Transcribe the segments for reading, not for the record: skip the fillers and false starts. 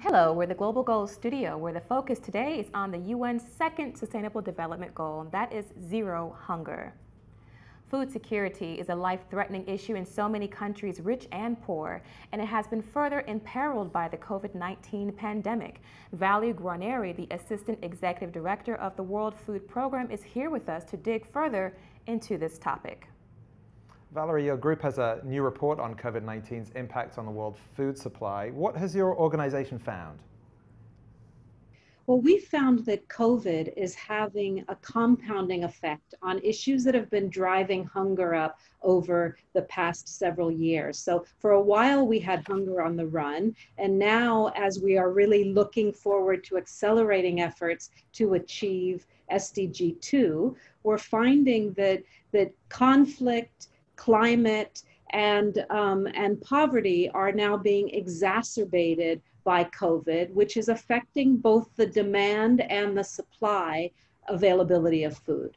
Hello, we're the Global Goals Studio, where the focus today is on the UN's second Sustainable Development Goal, and that is zero hunger. Food security is a life-threatening issue in so many countries, rich and poor, and it has been further imperiled by the COVID-19 pandemic. Valerie Guarnieri, the Assistant Executive Director of the World Food Program, is here with us to dig further into this topic. Valerie, your group has a new report on COVID-19's impact on the world food supply. What has your organization found? Well, we found that COVID is having a compounding effect on issues that have been driving hunger up over the past several years. So for a while we had hunger on the run, and now as we are really looking forward to accelerating efforts to achieve SDG 2, we're finding that conflict, climate, and poverty are now being exacerbated by COVID, which is affecting both the demand and the supply availability of food.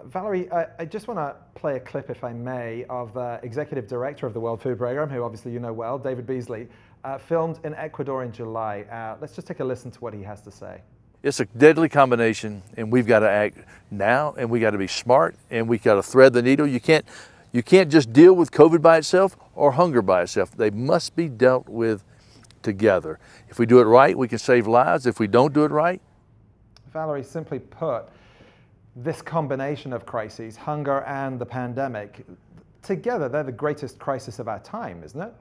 Valerie, I just want to play a clip, if I may, of the Executive Director of the World Food Program, who obviously you know well, David Beasley, filmed in Ecuador in July. Let's just take a listen to what he has to say. It's a deadly combination, and we've got to act now, and we got to be smart, and we got to thread the needle. You can't just deal with COVID by itself or hunger by itself. They must be dealt with together. If we do it right, we can save lives. If we don't do it right. Valerie, simply put, this combination of crises, hunger and the pandemic, together they're the greatest crisis of our time, isn't it?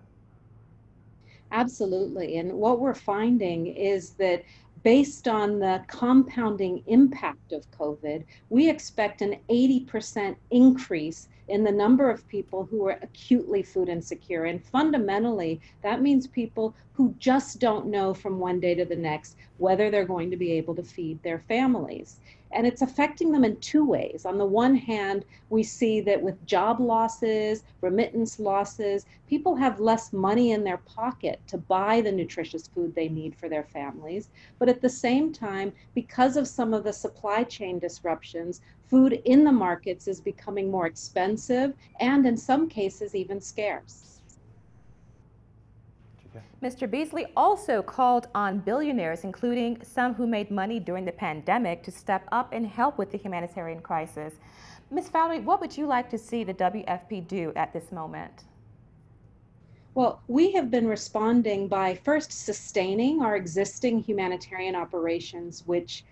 Absolutely. And what we're finding is that based on the compounding impact of COVID, we expect an 80% increase in the number of people who are acutely food insecure. And fundamentally, that means people who just don't know from one day to the next whether they're going to be able to feed their families. And it's affecting them in two ways. On the one hand, we see that with job losses, remittance losses, people have less money in their pocket to buy the nutritious food they need for their families. But at the same time, because of some of the supply chain disruptions, food in the markets is becoming more expensive and in some cases even scarce. Mr. Beasley also called on billionaires, including some who made money during the pandemic, to step up and help with the humanitarian crisis. Ms. Valerie, what would you like to see the WFP do at this moment? Well, we have been responding by first sustaining our existing humanitarian operations, which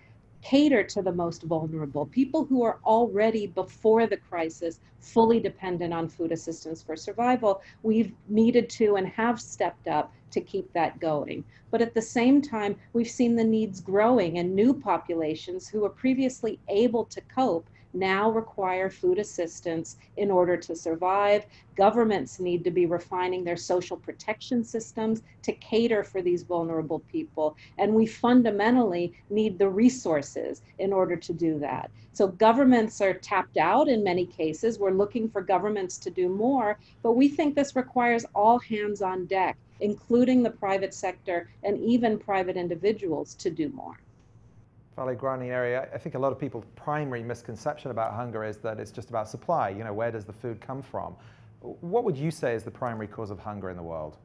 cater to the most vulnerable, people who are already before the crisis fully dependent on food assistance for survival. We've needed to and have stepped up to keep that going. But at the same time, we've seen the needs growing, and new populations who were previously able to cope now require food assistance in order to survive. Governments need to be refining their social protection systems to cater for these vulnerable people. And we fundamentally need the resources in order to do that. So governments are tapped out in many cases. We're looking for governments to do more, but we think this requires all hands on deck, including the private sector and even private individuals, to do more. Valerie Guarnieri, I think a lot of people's primary misconception about hunger is that it's just about supply. You know, where does the food come from? What would you say is the primary cause of hunger in the world?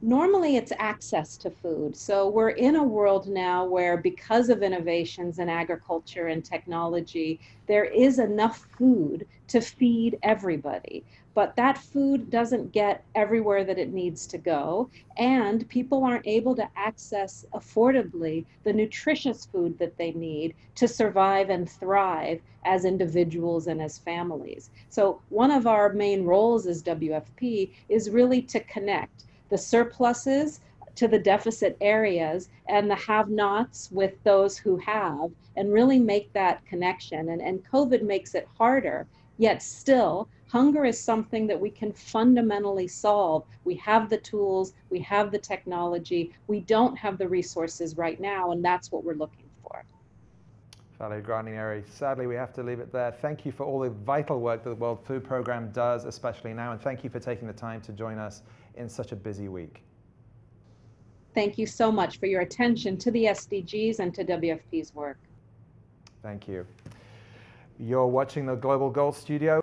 Normally it's access to food. So we're in a world now where, because of innovations in agriculture and technology, there is enough food to feed everybody. But that food doesn't get everywhere that it needs to go, and people aren't able to access affordably the nutritious food that they need to survive and thrive as individuals and as families. So one of our main roles as WFP is really to connect the surpluses to the deficit areas and the have-nots with those who have, and really make that connection. And COVID makes it harder, yet still, hunger is something that we can fundamentally solve. We have the tools, we have the technology, we don't have the resources right now, and that's what we're looking for. Valerie Guarnieri, sadly we have to leave it there. Thank you for all the vital work that the World Food Program does, especially now, and thank you for taking the time to join us in such a busy week. Thank you so much for your attention to the SDGs and to WFP's work. Thank you. You're watching the Global Goals Studio.